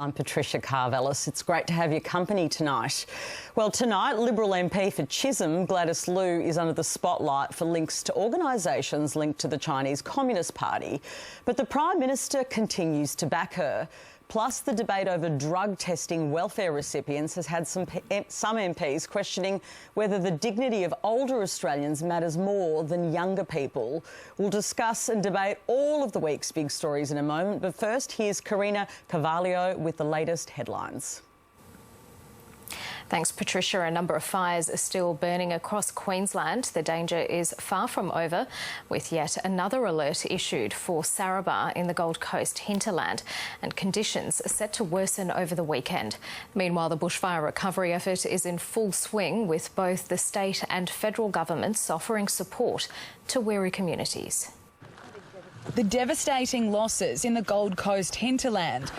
I'm Patricia Carvellis. It's great to have your company tonight. Well, tonight, Liberal MP for Chisholm, Gladys Liu, is under the spotlight for links to organisations linked to the Chinese Communist Party. But the Prime Minister continues to back her. Plus, the debate over drug testing welfare recipients has had some MPs questioning whether the dignity of older Australians matters more than younger people. We'll discuss and debate all of the week's big stories in a moment, but first, here's Karina Carvalho with the latest headlines. Thanks, Patricia. A number of fires are still burning across Queensland. The danger is far from over, with yet another alert issued for Sarabah in the Gold Coast hinterland, and conditions are set to worsen over the weekend. Meanwhile, the bushfire recovery effort is in full swing, with both the state and federal governments offering support to weary communities. The devastating losses in the Gold Coast hinterland,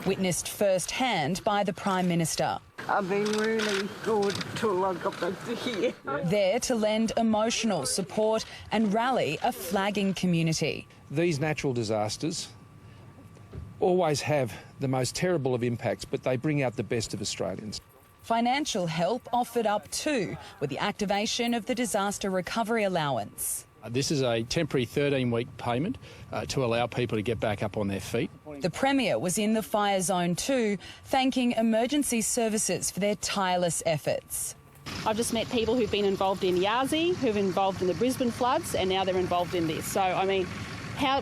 witnessed firsthand by the Prime Minister. I've been really good till I got back to here. There to lend emotional support and rally a flagging community. These natural disasters always have the most terrible of impacts, but they bring out the best of Australians. Financial help offered up too, with the activation of the Disaster Recovery Allowance. This is a temporary 13-week payment to allow people to get back up on their feet. The Premier was in the fire zone too, thanking emergency services for their tireless efforts. I've just met people who've been involved in Yazzie, who've been involved in the Brisbane floods, and now they're involved in this. So, I mean,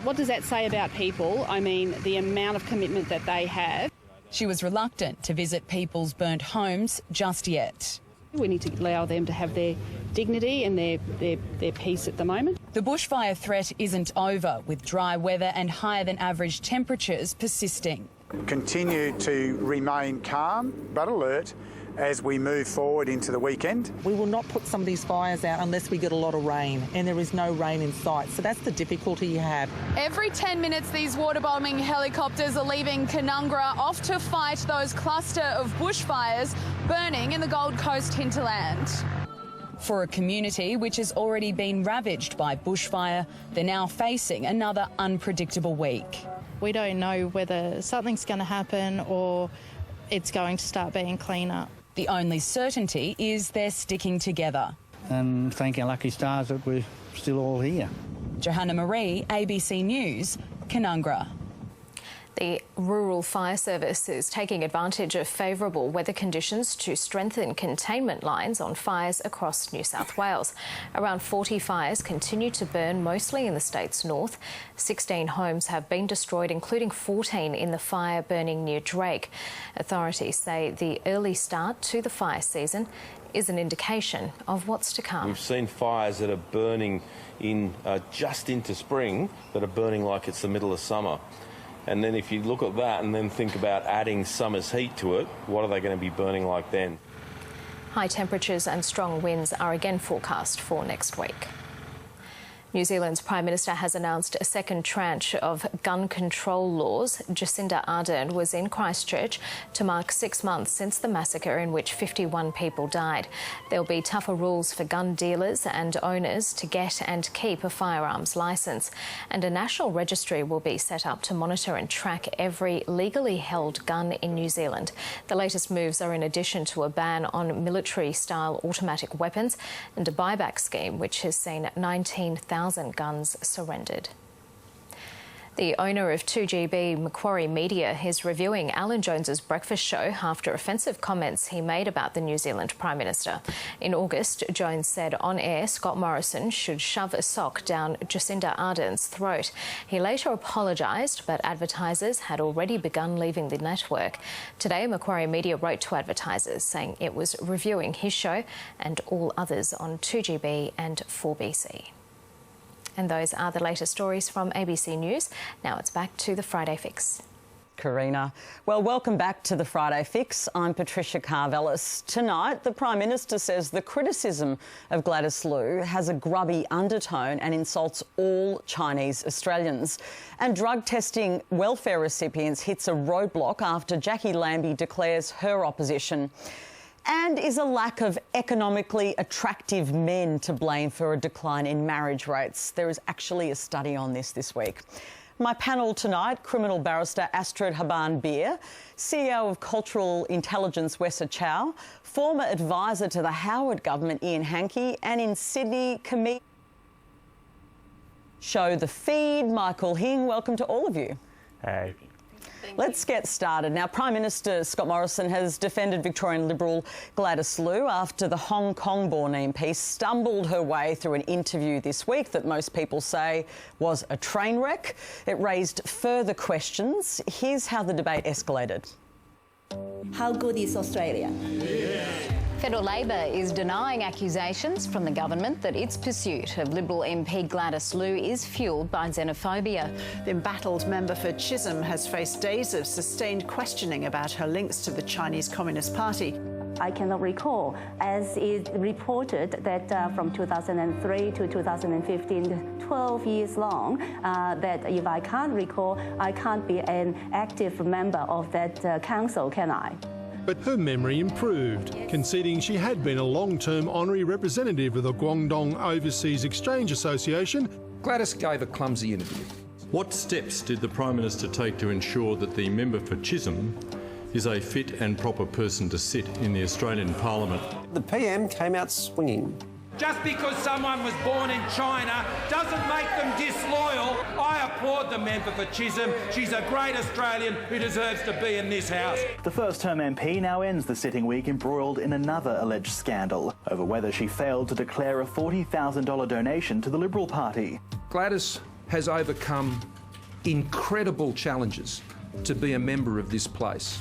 what does that say about people? I mean, the amount of commitment that they have. She was reluctant to visit people's burnt homes just yet. We need to allow them to have their dignity and their peace at the moment. The bushfire threat isn't over, with dry weather and higher than average temperatures persisting. Continue to remain calm but alert as we move forward into the weekend. We will not put some of these fires out unless we get a lot of rain, and there is no rain in sight, so that's the difficulty you have. Every 10 minutes, these waterbombing helicopters are leaving Canungra off to fight those cluster of bushfires burning in the Gold Coast hinterland. For a community which has already been ravaged by bushfire, they're now facing another unpredictable week. We don't know whether something's going to happen or it's going to start being cleaner. The only certainty is they're sticking together. And thank our lucky stars that we're still all here. Johanna Marie, ABC News, Canungra. The Rural Fire Service is taking advantage of favourable weather conditions to strengthen containment lines on fires across New South Wales. Around 40 fires continue to burn, mostly in the state's north. 16 homes have been destroyed, including 14 in the fire burning near Drake. Authorities say the early start to the fire season is an indication of what's to come. We've seen fires that are burning in just into spring that are burning like it's the middle of summer. And then if you look at that and then think about adding summer's heat to it, what are they going to be burning like then? High temperatures and strong winds are again forecast for next week. New Zealand's Prime Minister has announced a second tranche of gun control laws. Jacinda Ardern was in Christchurch to mark 6 months since the massacre in which 51 people died. There'll be tougher rules for gun dealers and owners to get and keep a firearms licence. And a national registry will be set up to monitor and track every legally held gun in New Zealand. The latest moves are in addition to a ban on military-style automatic weapons and a buyback scheme which has seen 19,000 guns surrendered. The owner of 2GB Macquarie Media is reviewing Alan Jones's breakfast show after offensive comments he made about the New Zealand Prime Minister. In August, Jones said on air Scott Morrison should shove a sock down Jacinda Ardern's throat. He later apologised, but advertisers had already begun leaving the network. Today, Macquarie Media wrote to advertisers saying it was reviewing his show and all others on 2GB and 4BC. And those are the latest stories from ABC News. Now it's back to the Friday Fix. Karina. Well, welcome back to the Friday Fix. I'm Patricia Carvellis. Tonight, the Prime Minister says the criticism of Gladys Liu has a grubby undertone and insults all Chinese Australians. And drug testing welfare recipients hits a roadblock after Jackie Lambie declares her opposition. And is a lack of economically attractive men to blame for a decline in marriage rates? There is actually a study on this week. My panel tonight, criminal barrister Astrid Haban-Beer, CEO of Cultural Intelligence Wesa Chau, former advisor to the Howard government Ian Hankey, and in Sydney, comedian Show the Feed, Michael Hing. Welcome to all of you. Hey. Let's get started. Now, Prime Minister Scott Morrison has defended Victorian Liberal Gladys Liu after the Hong Kong-born MP stumbled her way through an interview this week that most people say was a train wreck. It raised further questions. Here's how the debate escalated. How good is Australia? Federal Labor is denying accusations from the government that its pursuit of Liberal MP Gladys Liu is fuelled by xenophobia. The embattled member for Chisholm has faced days of sustained questioning about her links to the Chinese Communist Party. I cannot recall, as is reported that from 2003 to 2015, 12 years long, that if I can't recall, I can't be an active member of that council, can I? But her memory improved, conceding she had been a long-term honorary representative of the Guangdong Overseas Exchange Association. Gladys gave a clumsy interview. What steps did the Prime Minister take to ensure that the member for Chisholm is a fit and proper person to sit in the Australian Parliament? The PM came out swinging. Just because someone was born in China doesn't make them disloyal. I applaud the member for Chisholm. She's a great Australian who deserves to be in this House. The first-term MP now ends the sitting week embroiled in another alleged scandal over whether she failed to declare a $40,000 donation to the Liberal Party. Gladys has overcome incredible challenges to be a member of this place.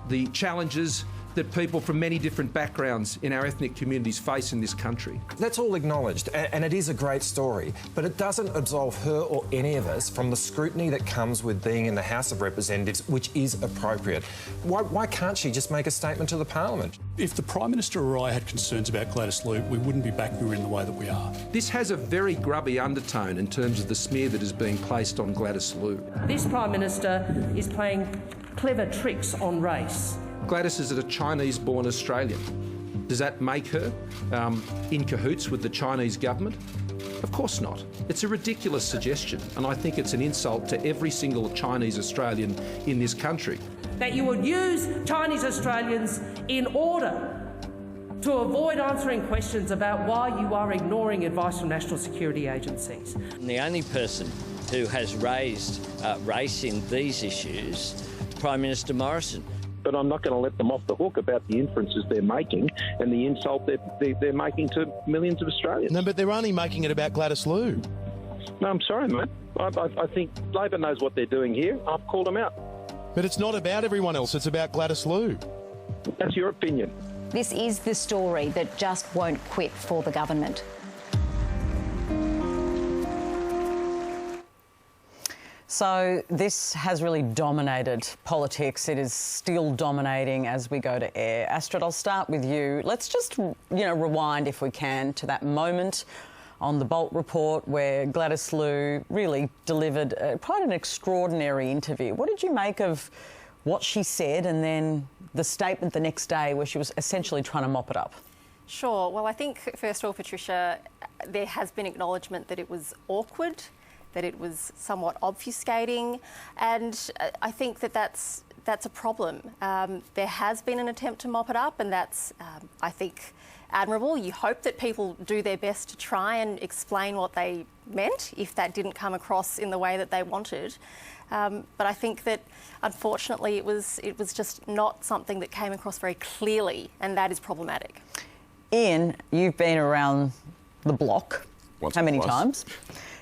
The challenges that people from many different backgrounds in our ethnic communities face in this country. That's all acknowledged, and it is a great story, but it doesn't absolve her or any of us from the scrutiny that comes with being in the House of Representatives, which is appropriate. Why can't she just make a statement to the Parliament? If the Prime Minister or I had concerns about Gladys Liu, we wouldn't be back here in the way that we are. This has a very grubby undertone in terms of the smear that is being placed on Gladys Liu. This Prime Minister is playing clever tricks on race. Gladys is a Chinese-born Australian. Does that make her in cahoots with the Chinese government? Of course not. It's a ridiculous suggestion, and I think it's an insult to every single Chinese Australian in this country. That you would use Chinese Australians in order to avoid answering questions about why you are ignoring advice from national security agencies. The only person who has raised race in these issues, Prime Minister Morrison. But I'm not going to let them off the hook about the inferences they're making and the insult they're making to millions of Australians. No, but they're only making it about Gladys Liu. No, I'm sorry, mate. I think Labor knows what they're doing here. I've called them out. But it's not about everyone else, it's about Gladys Liu. That's your opinion. This is the story that just won't quit for the government. So this has really dominated politics. It is still dominating as we go to air. Astrid, I'll start with you. Let's just, rewind, if we can, to that moment on the Bolt report where Gladys Liu really delivered quite an extraordinary interview. What did you make of what she said and then the statement the next day where she was essentially trying to mop it up? Sure. Well, I think, first of all, Patricia, there has been acknowledgement that it was awkward, that it was somewhat obfuscating, and I think that that's a problem. There has been an attempt to mop it up, and that's, I think, admirable. You hope that people do their best to try and explain what they meant if that didn't come across in the way that they wanted. But I think that, unfortunately, it was just not something that came across very clearly, and that is problematic. Ian, you've been around the block. How many times?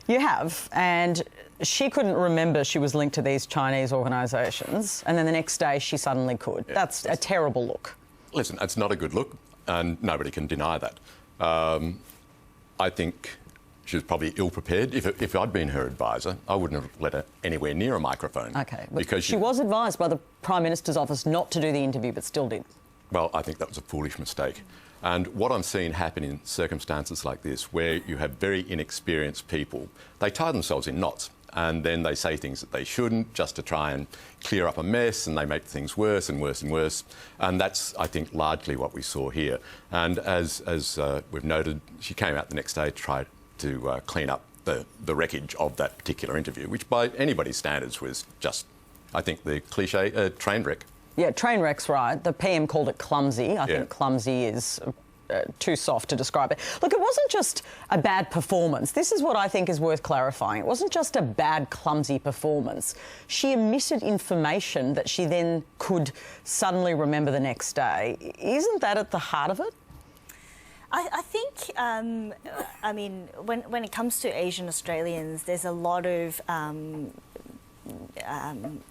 You have, and she couldn't remember she was linked to these Chinese organisations, and then the next day she suddenly could. Yeah, that's a terrible look. Listen, it's not a good look, and nobody can deny that. I think she was probably ill-prepared. If I'd been her advisor, I wouldn't have let her anywhere near a microphone. OK, but because she was advised by the Prime Minister's office not to do the interview, but still did. Well, I think that was a foolish mistake. And what I'm seeing happen in circumstances like this, where you have very inexperienced people, they tie themselves in knots and then they say things that they shouldn't just to try and clear up a mess, and they make things worse and worse and worse. And that's, I think, largely what we saw here. And as we've noted, she came out the next day to try to clean up the wreckage of that particular interview, which by anybody's standards was just, I think, the cliche train wreck. Yeah, train wreck's right. The PM called it clumsy. I think clumsy is too soft to describe it. Look, it wasn't just a bad performance. This is what I think is worth clarifying. It wasn't just a bad, clumsy performance. She omitted information that she then could suddenly remember the next day. Isn't that at the heart of it? I think, I mean, when it comes to Asian Australians, there's a lot of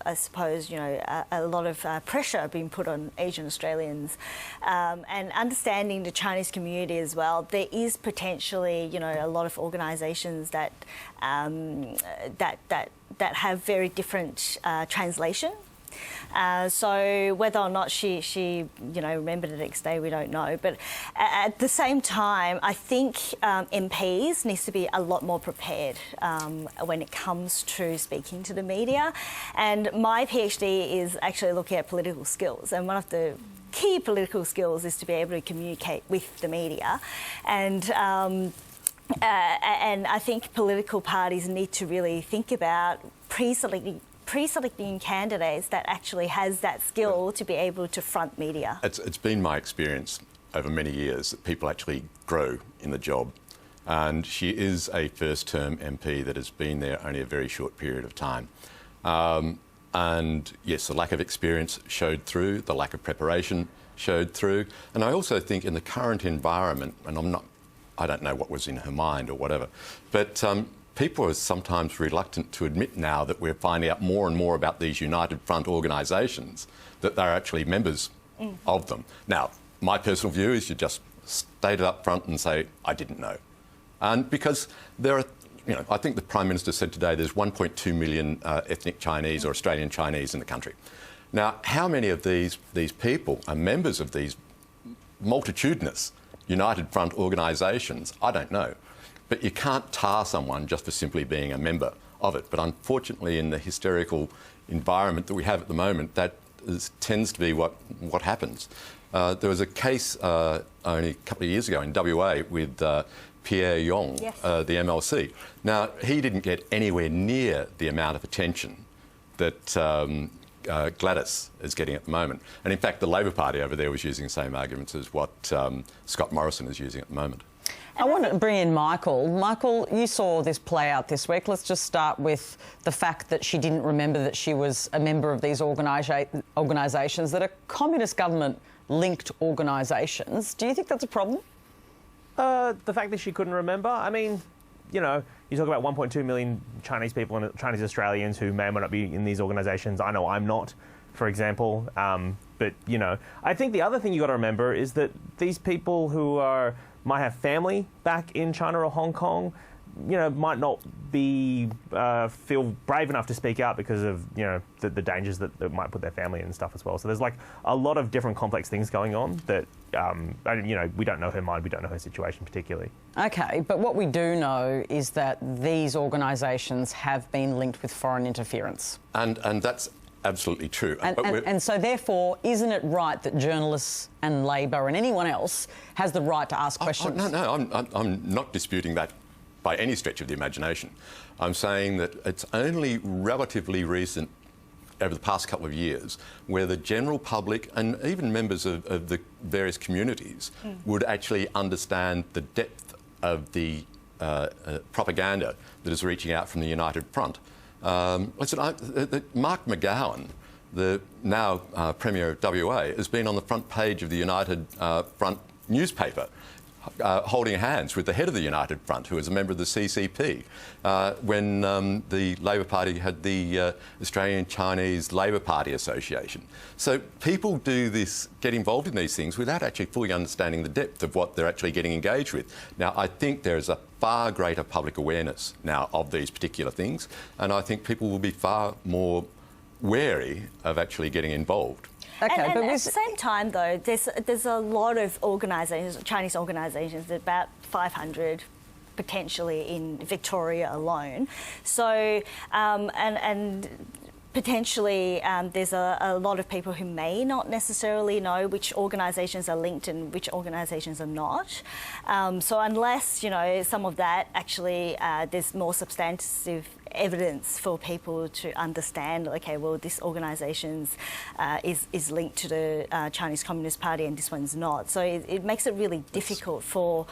I suppose, you know, a lot of pressure being put on Asian Australians, and understanding the Chinese community as well. There is potentially, you know, a lot of organisations that that have very different translation. So whether or not she you know, remembered the next day, we don't know. But at the same time, I think MPs needs to be a lot more prepared when it comes to speaking to the media. And my PhD is actually looking at political skills, and one of the key political skills is to be able to communicate with the media. And I think political parties need to really think about pre-selecting candidates that actually has that skill to be able to front media. It's been my experience over many years that people actually grow in the job. And she is a first-term MP that has been there only a very short period of time. And yes, the lack of experience showed through, the lack of preparation showed through. And I also think in the current environment, and I don't know what was in her mind or whatever, but people are sometimes reluctant to admit now that we're finding out more and more about these United Front organisations, that they're actually members of them. Now, my personal view is you just state it up front and say, I didn't know. And because there are, you know, I think the Prime Minister said today there's 1.2 million ethnic Chinese or Australian Chinese in the country. Now, how many of these people are members of these multitudinous United Front organisations? I don't know. But you can't tar someone just for simply being a member of it. But unfortunately, in the hysterical environment that we have at the moment, that tends to be what happens. There was a case only a couple of years ago in WA with Pierre Yong, the MLC. Now, he didn't get anywhere near the amount of attention that Gladys is getting at the moment. And in fact, the Labor Party over there was using the same arguments as what Scott Morrison is using at the moment. I want to bring in Michael. Michael, you saw this play out this week. Let's just start with the fact that she didn't remember that she was a member of these organisations that are communist government-linked organisations. Do you think that's a problem? The fact that she couldn't remember, I mean, you know, you talk about 1.2 million Chinese people and Chinese Australians who may or may not be in these organisations. I know I'm not, for example. But, you know, I think the other thing you got to remember is that these people who might have family back in China or Hong Kong, you know, might not be feel brave enough to speak out because of, you know, the dangers that might put their family in and stuff as well. So there's like a lot of different complex things going on that, you know, we don't know her mind, we don't know her situation particularly. OK, but what we do know is that these organisations have been linked with foreign interference. And that's absolutely true. And so, therefore, isn't it right that journalists and Labor and anyone else has the right to ask questions? I'm not disputing that by any stretch of the imagination. I'm saying that it's only relatively recent, over the past couple of years, where the general public and even members of the various communities would actually understand the depth of the propaganda that is reaching out from the United Front. Listen, Mark McGowan, the now Premier of WA, has been on the front page of the United Front newspaper, holding hands with the head of the United Front, who is a member of the CCP, when the Labor Party had the Australian Chinese Labor Party Association. So people get involved in these things without actually fully understanding the depth of what they're actually getting engaged with. Now, I think there is a far greater public awareness now of these particular things, and I think people will be far more wary of actually getting involved. Okay, but at the same time, though, there's a lot of organisations, Chinese organisations, about 500 potentially in Victoria alone. So, and potentially there's a lot of people who may not necessarily know which organisations are linked and which organisations are not. So unless, you know, some of that actually there's more substantive evidence for people to understand, okay, well, this organisation is linked to the Chinese Communist Party and this one's not. So it makes it really difficult for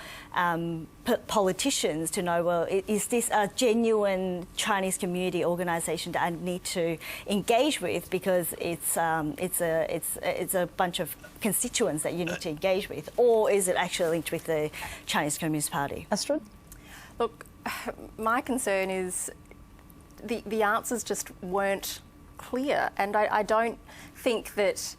politicians to know, well, is this a genuine Chinese community organisation that I need to engage with because it's a bunch of constituents that you need to engage with, or is it actually linked with the Chinese Communist Party? Astrid? Look, my concern is the answers just weren't clear, and I don't think that.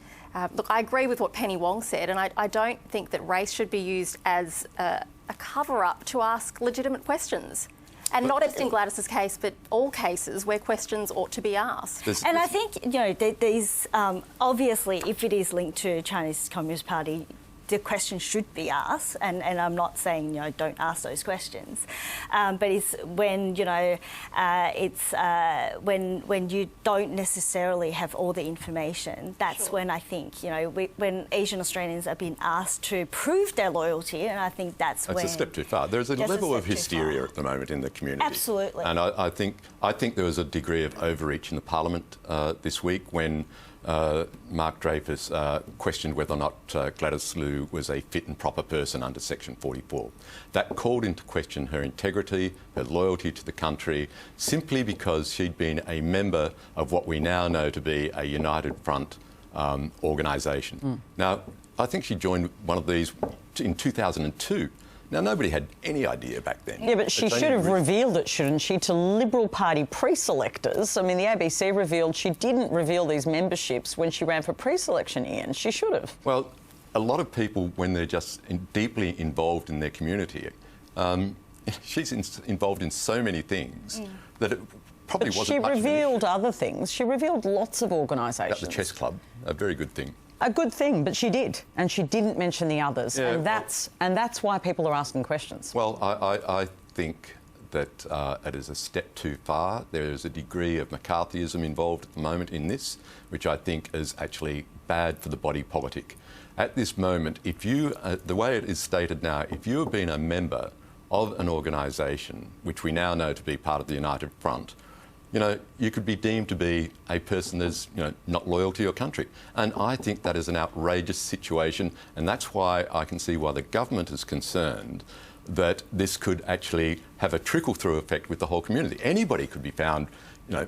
Look, I agree with what Penny Wong said, and I don't think that race should be used as a cover-up to ask legitimate questions. And not just in Gladys's case, but all cases where questions ought to be asked. And I think, you know, these obviously, if it is linked to Chinese Communist Party, the question should be asked, and I'm not saying, you know, don't ask those questions, but it's when, you know, when you don't necessarily have all the information, that's when I think, you know, when Asian Australians are being asked to prove their loyalty, and I think that's when... It's a step too far. There's a level of hysteria at the moment in the community. Absolutely. And I think there was a degree of overreach in the Parliament this week when Mark Dreyfus questioned whether or not Gladys Liu was a fit and proper person under Section 44. That called into question her integrity, her loyalty to the country, simply because she'd been a member of what we now know to be a United Front organisation. Now, I think she joined one of these in 2002. Now, nobody had any idea back then. Yeah, but she should have revealed it, shouldn't she, to Liberal Party pre-selectors? I mean, the ABC revealed she didn't reveal these memberships when she ran for pre-selection, Ian. She should have. Well, a lot of people, when they're just deeply involved in their community, she's involved in so many things that it probably wasn't much. She revealed other things. She revealed lots of organisations. The chess club, a very good thing. A good thing, but she did, and she didn't mention the others, Yeah, and that's why people are asking questions. Well, I think that it is a step too far. There is a degree of McCarthyism involved at the moment in this, which I think is actually bad for the body politic. At this moment, if you, the way it is stated now, if you have been a member of an organisation, which we now know to be part of the United Front, you know, you could be deemed to be a person that's, you know, not loyal to your country. And I think that is an outrageous situation, and that's why I can see why the government is concerned that this could actually have a trickle-through effect with the whole community. Anybody could be found, you know,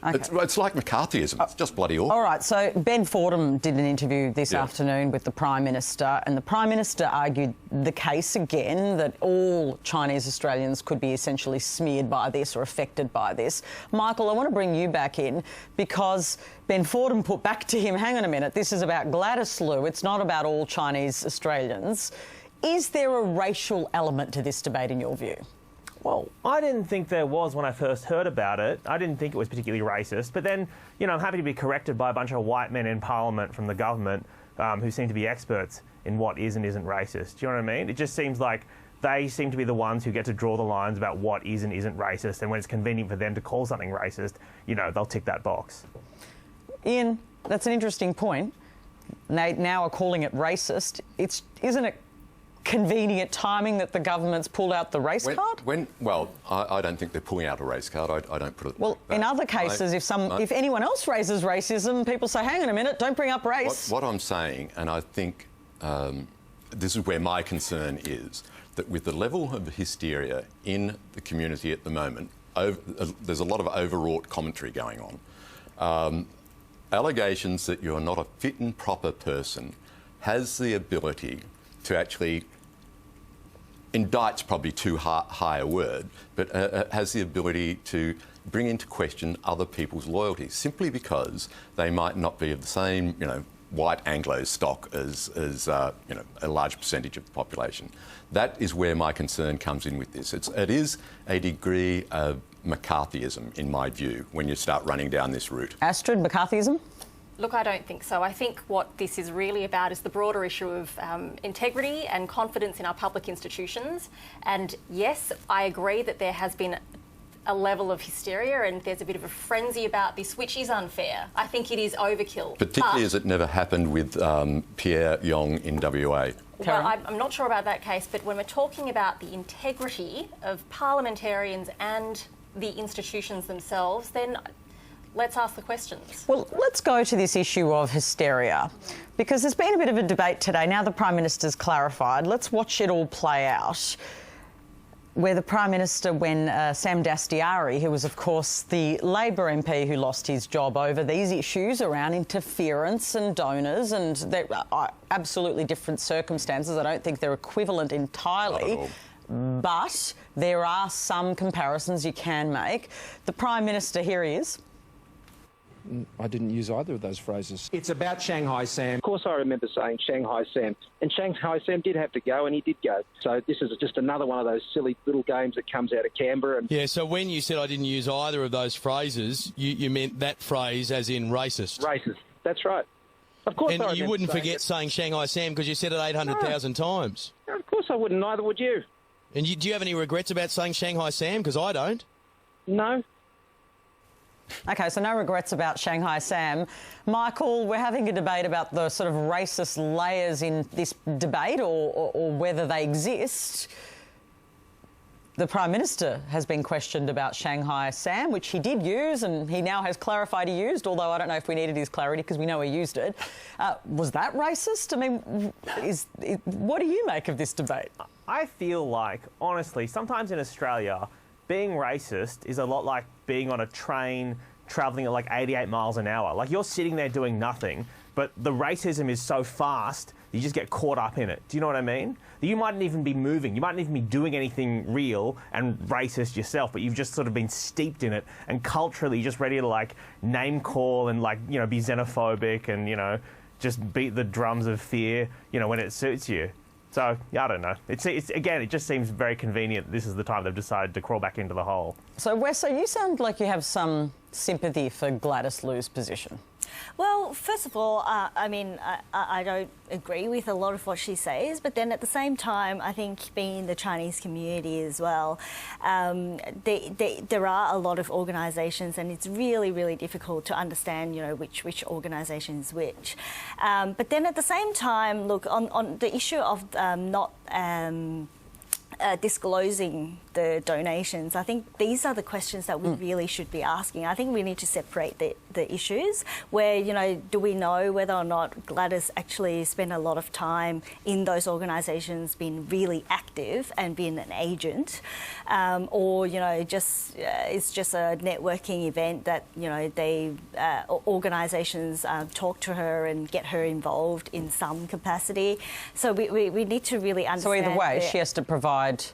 it's like McCarthyism. It's just bloody awful. All right, so Ben Fordham did an interview this afternoon with the Prime Minister, and the Prime Minister argued the case again that all Chinese Australians could be essentially smeared by this or affected by this. Michael, I want to bring you back in because Ben Fordham put back to him, hang on a minute, this is about Gladys Liu, it's not about all Chinese Australians. Is there a racial element to this debate in your view? Well, I didn't think there was when I first heard about it. I didn't think it was particularly racist. But then, you know, I'm happy to be corrected by a bunch of white men in Parliament from the government who seem to be experts in what is and isn't racist. Do you know what I mean? It just seems like they seem to be the ones who get to draw the lines about what is and isn't racist. And when it's convenient for them to call something racist, you know, they'll tick that box. Ian, that's an interesting point. They now are calling it racist. Isn't it convenient timing that the government's pulled out the race card? Well, I don't think they're pulling out a race card. I don't put it. Well, in other cases, if anyone else raises racism, people say, "Hang on a minute, don't bring up race." What I'm saying, and I think this is where my concern is, that with the level of hysteria in the community at the moment, there's a lot of overwrought commentary going on. Allegations that you're not a fit and proper person has the ability to actually, indict's probably too high a word, but has the ability to bring into question other people's loyalty simply because they might not be of the same, you know, white Anglo stock as you know, a large percentage of the population. That is where my concern comes in with this. It is a degree of McCarthyism, in my view, when you start running down this route. Astrid, McCarthyism? Look, I don't think so. I think what this is really about is the broader issue of integrity and confidence in our public institutions. And yes, I agree that there has been a level of hysteria and there's a bit of a frenzy about this, which is unfair. I think it is overkill. Particularly as it never happened with Pierre Yong in WA. Well, I'm not sure about that case, but when we're talking about the integrity of parliamentarians and the institutions themselves, then let's ask the questions. Well, let's go to this issue of hysteria, because there's been a bit of a debate today. Now the Prime Minister's clarified. Let's watch it all play out. Where the Prime Minister, when Sam Dastyari, who was, of course, the Labor MP who lost his job over these issues around interference and donors, and there are absolutely different circumstances. I don't think they're equivalent entirely, but there are some comparisons you can make. The Prime Minister, here he is. I didn't use either of those phrases. It's about Shanghai Sam. Of course I remember saying Shanghai Sam. And Shanghai Sam did have to go, and he did go. So this is just another one of those silly little games that comes out of Canberra. And Yeah, so when you said I didn't use either of those phrases, you meant that phrase as in racist. Racist, that's right. Of course and I you wouldn't forget saying Shanghai Sam because you said it 800,000 times. No, of course I wouldn't, neither would you. And do you have any regrets about saying Shanghai Sam? Because I don't. No. OK, so no regrets about Shanghai Sam. Michael, we're having a debate about the sort of racist layers in this debate or whether they exist. The Prime Minister has been questioned about Shanghai Sam, which he did use, and he now has clarified he used, although I don't know if we needed his clarity because we know he used it. Was that racist? I mean, what do you make of this debate? I feel like, honestly, sometimes in Australia, being racist is a lot like being on a train travelling at like 88 miles an hour. Like, you're sitting there doing nothing, but the racism is so fast, you just get caught up in it. Do you know what I mean? You mightn't even be moving. You mightn't even be doing anything real and racist yourself, but you've just sort of been steeped in it, and culturally you're just ready to, like, name call and, like, you know, be xenophobic and, you know, just beat the drums of fear, you know, when it suits you. So, yeah, I don't know. It's again, it just seems very convenient this is the time they've decided to crawl back into the hole. So, Wesa, you sound like you have some sympathy for Gladys Liu's position. Well, first of all, I mean, I don't agree with a lot of what she says, but then at the same time, I think being in the Chinese community as well, there are a lot of organisations, and it's really, really difficult to understand, you know, which organisation is which. But then at the same time, look, on the issue of not disclosing the donations, I think these are the questions that we really should be asking. I think we need to separate the issues where, you know, do we know whether or not Gladys actually spent a lot of time in those organisations, being really active and being an agent, or, you know, just it's just a networking event that, you know, they organisations talk to her and get her involved in some capacity. So we need to really understand. So either way, she has to provide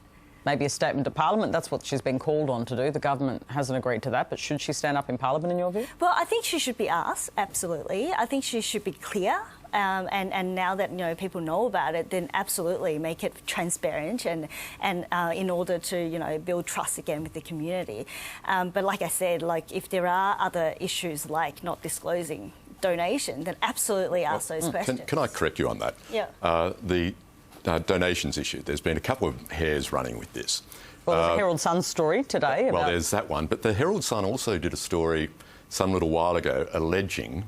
maybe a statement to Parliament. That's what she's been called on to do. The government hasn't agreed to that, but should she stand up in Parliament in your view? Well, I think she should be asked, absolutely. I think she should be clear. And now that, you know, people know about it, then absolutely make it transparent and in order to, you know, build trust again with the community. But like I said, like if there are other issues like not disclosing donation, then absolutely ask those questions. Can I correct you on that? Yeah. The donations issue, there's been a couple of hairs running with this. Well, there's a Herald Sun story today. Well, there's that one. But the Herald Sun also did a story some little while ago alleging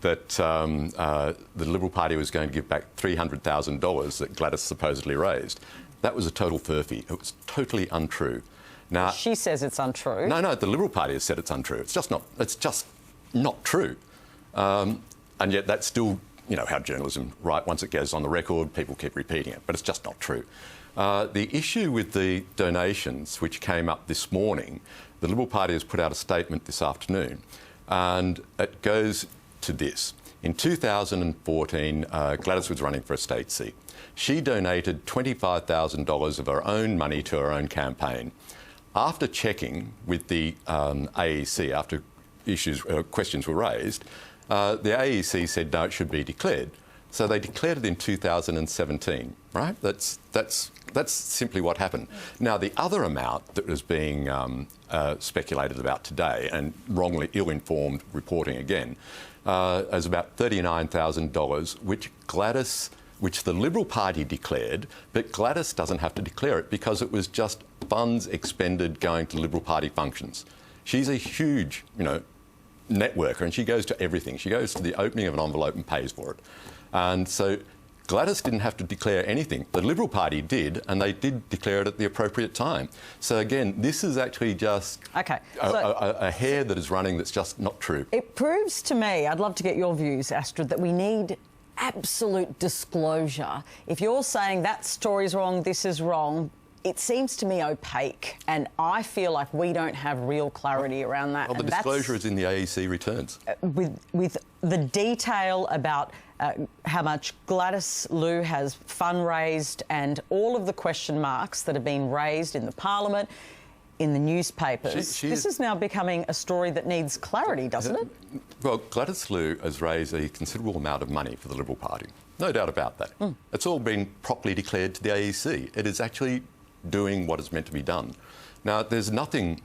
that the Liberal Party was going to give back $300,000 that Gladys supposedly raised. That was a total furphy. It was totally untrue. Now, she says it's untrue. No, the Liberal Party has said it's untrue. It's just not true. And yet that's still, you know, how journalism, right? Once it goes on the record, people keep repeating it, but it's just not true. The issue with the donations, which came up this morning, the Liberal Party has put out a statement this afternoon, and it goes to this. In 2014, Gladys was running for a state seat. She donated $25,000 of her own money to her own campaign. After checking with the AEC, after questions were raised, the AEC said no, it should be declared. So they declared it in 2017, right? That's simply what happened. Now, the other amount that was being speculated about today, and wrongly ill-informed reporting again, is about $39,000, which Gladys which the Liberal Party declared, but Gladys doesn't have to declare it because it was just funds expended going to Liberal Party functions. She's a huge, networker, and she goes to everything. She goes to the opening of an envelope and pays for it. And so Gladys didn't have to declare anything. The Liberal Party did, and they did declare it at the appropriate time. So again, this is actually just a hair that is running that's just not true. It proves to me, I'd love to get your views, Astrid, that we need absolute disclosure. If you're saying that story's wrong, this is wrong, it seems to me opaque, and I feel like we don't have real clarity around that. Well, the disclosure is in the AEC returns. With the detail about how much Gladys Liu has fundraised and all of the question marks that have been raised in the Parliament, in the newspapers. This is now becoming a story that needs clarity, doesn't it? Well, Gladys Liu has raised a considerable amount of money for the Liberal Party. No doubt about that. It's all been properly declared to the AEC. It is actually doing what is meant to be done. Now, there's nothing...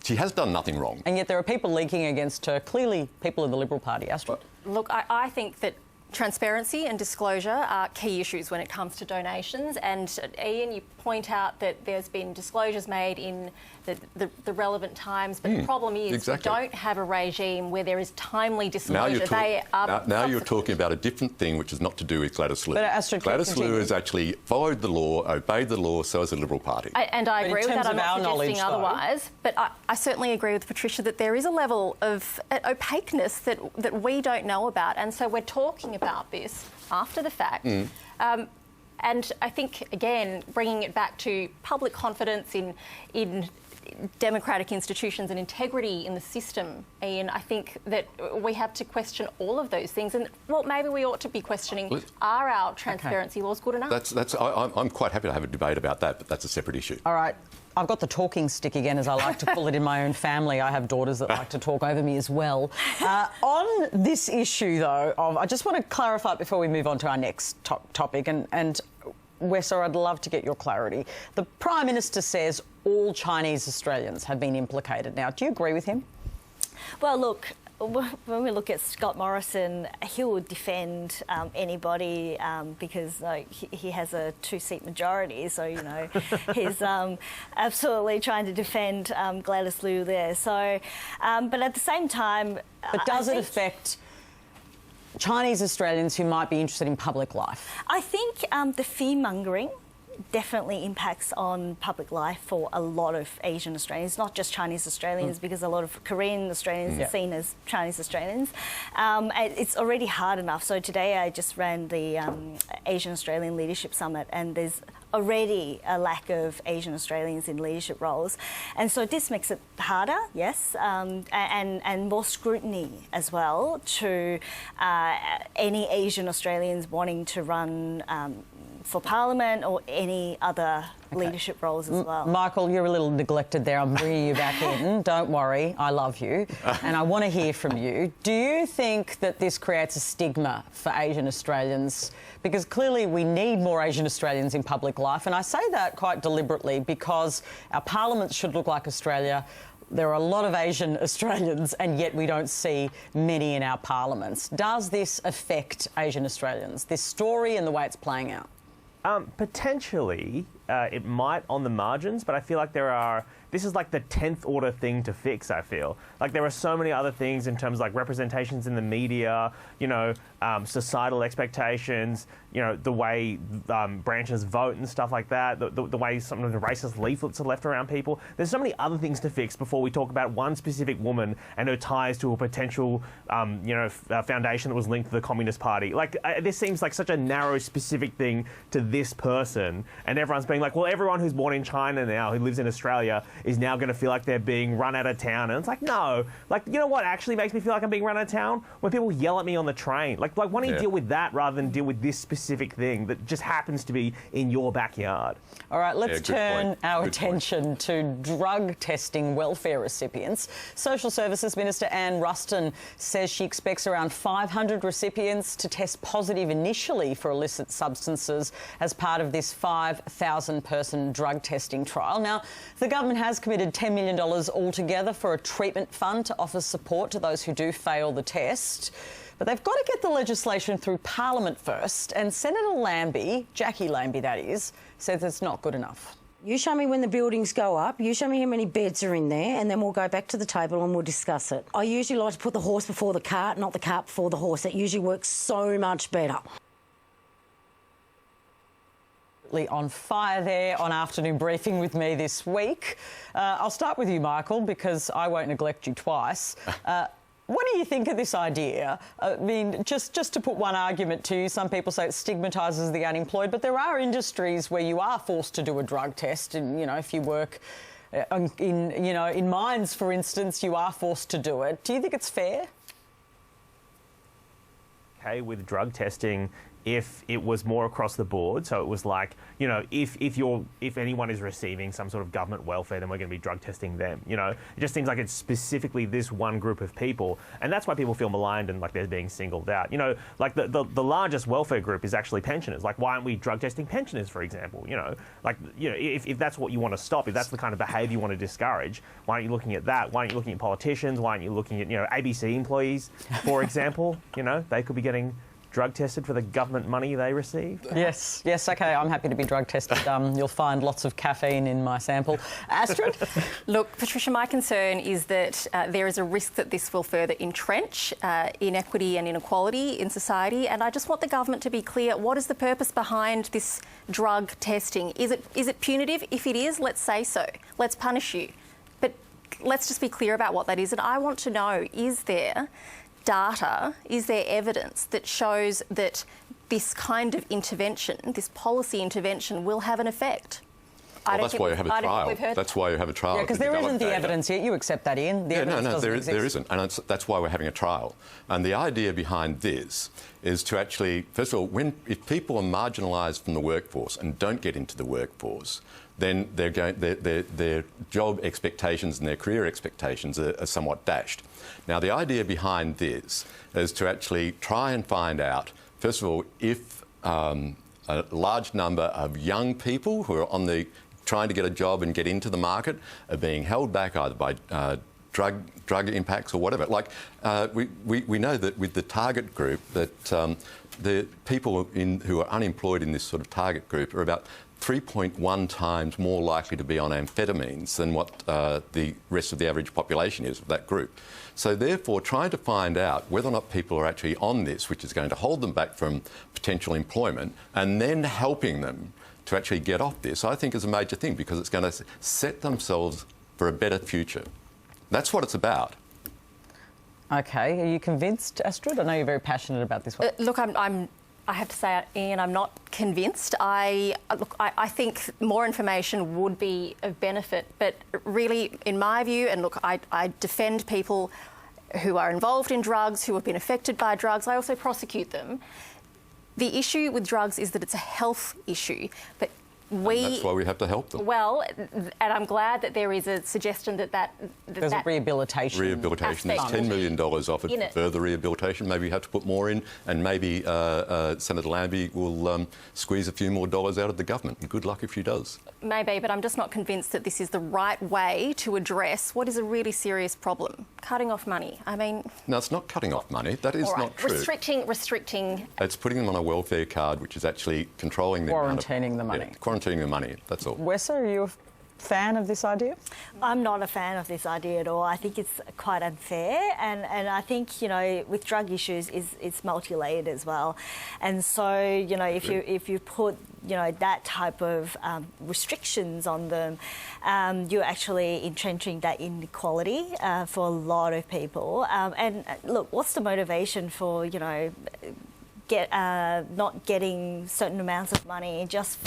She has done nothing wrong. And yet there are people leaking against her, clearly people in the Liberal Party. Astrid? Look, I think that transparency and disclosure are key issues when it comes to donations. And Ian, you point out that there's been disclosures made in the relevant times, but the problem is we don't have a regime where there is timely disclosure. Now you're talking about a different thing, which is not to do with Gladys Liu. But Astrid, Gladys Liu has actually followed the law, obeyed the law, so has the Liberal Party. And I agree with that. I'm not suggesting otherwise. But I certainly agree with Patricia that there is a level of opaqueness that we don't know about. And so we're talking about this after the fact. And I think, again, bringing it back to public confidence in democratic institutions and integrity in the system, Ian, I think that we have to question all of those things. And, well, maybe we ought to be questioning, are our transparency laws good enough? I'm quite happy to have a debate about that, but that's a separate issue. All right. I've got the talking stick again, as I like to call it in my own family. I have daughters that like to talk over me as well. On this issue, though, I just want to clarify before we move on to our next topic, and Wesa, I'd love to get your clarity. The Prime Minister says all Chinese Australians have been implicated. Now, do you agree with him? Well, look, when we look at Scott Morrison, he would defend anybody because he has a two-seat majority. So, he's absolutely trying to defend Gladys Liu there. So, but at the same time... But does it affect Chinese Australians who might be interested in public life? I think the fear-mongering definitely impacts on public life for a lot of Asian Australians, not just Chinese Australians, because a lot of Korean Australians are seen as Chinese Australians. It's already hard enough. So today I just ran the Asian Australian Leadership Summit, and there's already a lack of Asian Australians in leadership roles. And so this makes it harder, yes, and more scrutiny as well to any Asian Australians wanting to run for Parliament or any other leadership roles as well. Michael, you're a little neglected there. I'm bringing you back in. Don't worry, I love you. And I want to hear from you. Do you think that this creates a stigma for Asian Australians? Because clearly we need more Asian Australians in public life. And I say that quite deliberately because our parliaments should look like Australia. There are a lot of Asian Australians, and yet we don't see many in our parliaments. Does this affect Asian Australians, this story and the way it's playing out? Potentially, it might on the margins, but I feel like this is like the 10th order thing to fix, I feel. Like there are so many other things in terms of like representations in the media, societal expectations, the way branches vote and stuff like that, the way some of the racist leaflets are left around people. There's so many other things to fix before we talk about one specific woman and her ties to a potential, foundation that was linked to the Communist Party. Like, this seems like such a narrow, specific thing to this person, and everyone's being like, well, everyone who's born in China now, who lives in Australia, is now going to feel like they're being run out of town. And it's like, no. Like, you know what actually makes me feel like I'm being run out of town? When people yell at me on the train. Like why don't you deal with that rather than deal with this specific thing that just happens to be in your backyard? All right, let's turn our attention to drug testing welfare recipients. Social Services Minister Anne Ruston says she expects around 500 recipients to test positive initially for illicit substances as part of this 5,000-person drug testing trial. Now, the government has committed $10 million altogether for a treatment fund to offer support to those who do fail the test. But they've got to get the legislation through Parliament first, and Senator Lambie, Jackie Lambie that is, says it's not good enough. You show me when the buildings go up, you show me how many beds are in there, and then we'll go back to the table and we'll discuss it. I usually like to put the horse before the cart, not the cart before the horse. That usually works so much better. On fire there on Afternoon Briefing with me this week. I'll start with you, Michael, because I won't neglect you twice. What do you think of this idea? I mean, just to put one argument to you, some people say it stigmatises the unemployed, but there are industries where you are forced to do a drug test, and if you work in mines, for instance, you are forced to do it. Do you think it's fair? Okay, with drug testing, if it was more across the board, so it was like, if anyone is receiving some sort of government welfare, then we're going to be drug testing them. It just seems like it's specifically this one group of people, and that's why people feel maligned and like they're being singled out. Like the largest welfare group is actually pensioners. Like, why aren't we drug testing pensioners, for example? If that's what you want to stop, if that's the kind of behaviour you want to discourage, why aren't you looking at that? Why aren't you looking at politicians? Why aren't you looking at ABC employees, for example? They could be getting drug tested for the government money they receive? Yes, OK, I'm happy to be drug tested. You'll find lots of caffeine in my sample. Astrid? Look, Patricia, my concern is that there is a risk that this will further entrench inequity and inequality in society, and I just want the government to be clear, what is the purpose behind this drug testing? Is it punitive? If it is, let's say so. Let's punish you. But let's just be clear about what that is, and I want to know, is there data, is there evidence that shows that this kind of intervention, this policy intervention, will have an effect? Well, that's why you have a trial. That's why you have a trial. Yeah, because there isn't the evidence yet. You accept that, Ian. There isn't. And that's why we're having a trial. And the idea behind this is to actually, first of all, if people are marginalised from the workforce and don't get into the workforce, then their job expectations and their career expectations are somewhat dashed. Now, the idea behind this is to actually try and find out, first of all, if a large number of young people who are trying to get a job and get into the market are being held back either by drug impacts or whatever. Like, we know that with the target group, that the people who are unemployed in this sort of target group are about 3.1 times more likely to be on amphetamines than what the rest of the average population is of that group. So therefore, trying to find out whether or not people are actually on this, which is going to hold them back from potential employment, and then helping them to actually get off this, I think is a major thing, because it's going to set themselves for a better future. That's what it's about. OK, are you convinced, Astrid? I know you're very passionate about this one. Look, I have to say, Ian, I'm not convinced. I think more information would be of benefit, but really, in my view, and look, I defend people who are involved in drugs, who have been affected by drugs. I also prosecute them. The issue with drugs is that it's a health issue, but and that's why we have to help them. Well, and I'm glad that there is a suggestion that there's a rehabilitation. Rehabilitation. There's $10 million offered for further rehabilitation. Maybe we have to put more in, and maybe Senator Lambie will squeeze a few more dollars out of the government. And good luck if she does. Maybe, but I'm just not convinced that this is the right way to address what is a really serious problem. Cutting off money. I mean... No, it's not cutting off money. That is not true. Restricting... It's putting them on a welfare card, which is actually controlling them. Quarantining the money. Yeah, quarantining the money, that's all. Wesa, are you a fan of this idea? I'm not a fan of this idea at all. I think it's quite unfair, and I think, with drug issues, it's multi-layered as well. And so, if you put, that type of restrictions on them, you're actually entrenching that inequality for a lot of people. And look, what's the motivation for, not getting certain amounts of money just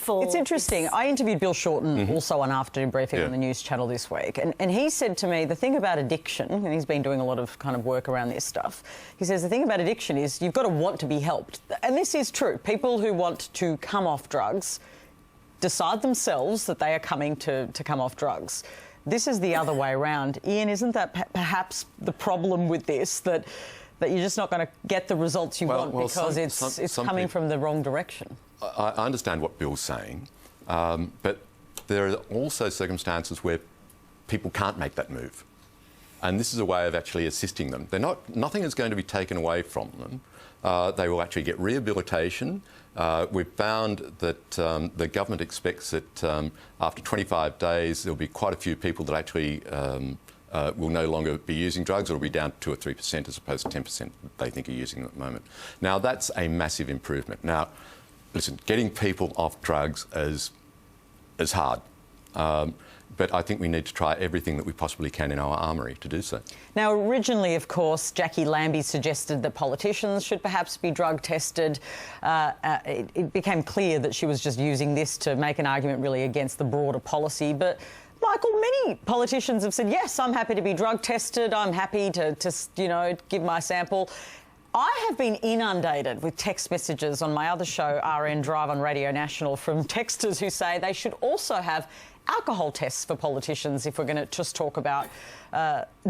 for... It's interesting. I interviewed Bill Shorten also on Afternoon Briefing on the News Channel this week, and he said to me, the thing about addiction, and he's been doing a lot of kind of work around this stuff, he says the thing about addiction is you've got to want to be helped. And this is true. People who want to come off drugs decide themselves that they are coming to come off drugs. This is the other way around. Ian, isn't that perhaps the problem with this, that you're just not going to get the results you want because it's coming from the wrong direction? I understand what Bill's saying, but there are also circumstances where people can't make that move. And this is a way of actually assisting them. Nothing is going to be taken away from them. They will actually get rehabilitation. We've found that the government expects that after 25 days there'll be quite a few people that actually will no longer be using drugs, or will be down to 2 or 3% as opposed to 10% that they think are using them at the moment. Now, that's a massive improvement. Now, listen, getting people off drugs is hard. But I think we need to try everything that we possibly can in our armoury to do so. Now, originally, of course, Jackie Lambie suggested that politicians should perhaps be drug tested. It became clear that she was just using this to make an argument really against the broader policy. But, Michael, many politicians have said, yes, I'm happy to be drug tested. I'm happy to give my sample. I have been inundated with text messages on my other show, RN Drive on Radio National, from texters who say they should also have alcohol tests for politicians if we're going to just talk about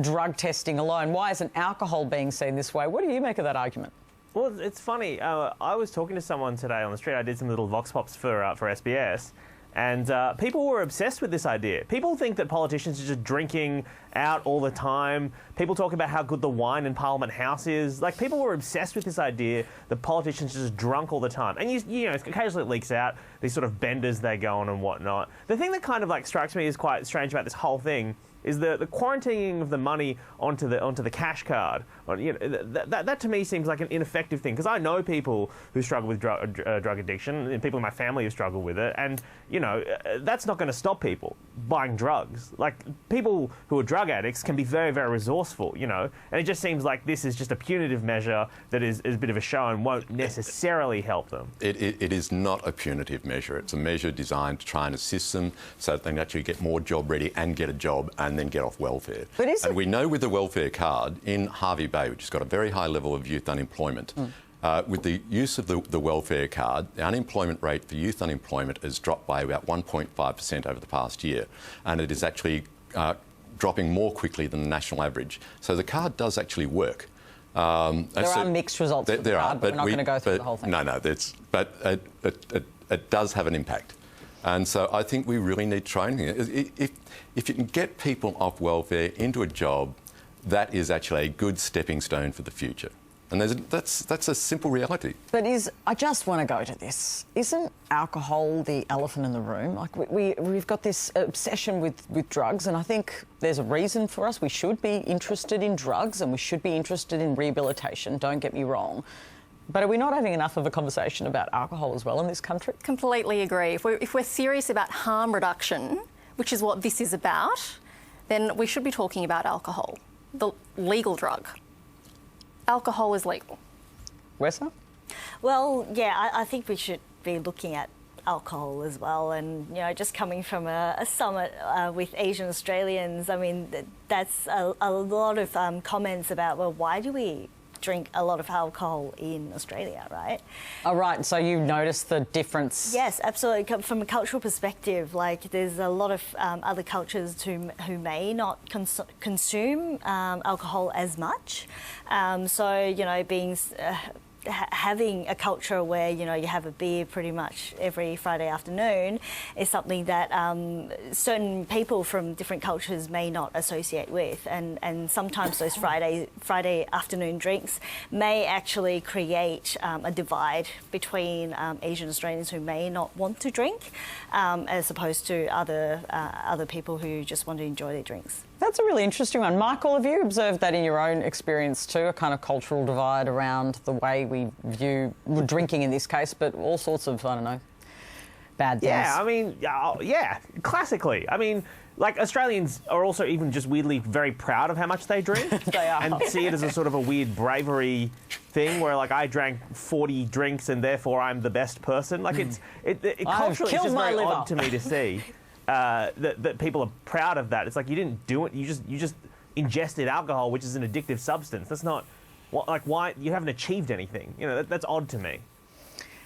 drug testing alone. Why isn't alcohol being seen this way? What do you make of that argument? Well, it's funny. I was talking to someone today on the street. I did some little vox pops for SBS. And people were obsessed with this idea. People think that politicians are just drinking out all the time. People talk about how good the wine in Parliament House is. Like, people were obsessed with this idea that politicians are just drunk all the time. And, you know, occasionally it leaks out, these sort of benders they go on and whatnot. The thing that kind of, like, strikes me as quite strange about this whole thing is the quarantining of the money onto the cash card. You know, that to me seems like an ineffective thing, because I know people who struggle with drug addiction, and people in my family who struggle with it, and you know that's not going to stop people buying drugs. Like, people who are drug addicts can be very, very resourceful, you know, and it just seems like this is just a punitive measure that is a bit of a show and won't necessarily help them. It is not a punitive measure. It's a measure designed to try and assist them so that they can actually get more job ready and get a job and then get off welfare. And we know with the welfare card in Hervey Bay, which has got a very high level of youth unemployment, with the use of the welfare card, the unemployment rate for youth unemployment has dropped by about 1.5% over the past year, and it is actually dropping more quickly than the national average. So the card does actually work. There are mixed results for the card, but we're not going to go through the whole thing. No, but it does have an impact. And so I think we really need training. If you can get people off welfare into a job, that is actually a good stepping stone for the future. And that's a simple reality. But I just want to go to this. Isn't alcohol the elephant in the room? Like, we've got this obsession with drugs, and I think there's a reason for us. We should be interested in drugs and we should be interested in rehabilitation, don't get me wrong. But are we not having enough of a conversation about alcohol as well in this country? Completely agree. If we're serious about harm reduction, which is what this is about, then we should be talking about alcohol, the legal drug. Alcohol is legal. Wesa? Well, yeah, I think we should be looking at alcohol as well. And, you know, just coming from a summit with Asian-Australians, I mean, that's a lot of comments about, well, why do we drink a lot of alcohol in Australia, right? Oh, right. So you noticed the difference? Yes, absolutely. From a cultural perspective, like, there's a lot of other cultures who may not consume alcohol as much. So, you know, having a culture where, you know, you have a beer pretty much every Friday afternoon is something that certain people from different cultures may not associate with, and sometimes those Friday afternoon drinks may actually create a divide between Asian Australians who may not want to drink as opposed to other people who just want to enjoy their drinks. That's a really interesting one. Michael, have you observed that in your own experience too, a kind of cultural divide around the way we view drinking in this case, but all sorts of, I don't know, bad things? Yeah, I mean, yeah, classically. I mean, like, Australians are also even just weirdly very proud of how much they drink. They are. And see it as a sort of a weird bravery thing where, like, I drank 40 drinks and therefore I'm the best person. Like, it culturally it's just very odd to me to see. That people are proud of that. It's like, you didn't do it. You just ingested alcohol, which is an addictive substance. That's not why you haven't achieved anything. You know, that's odd to me.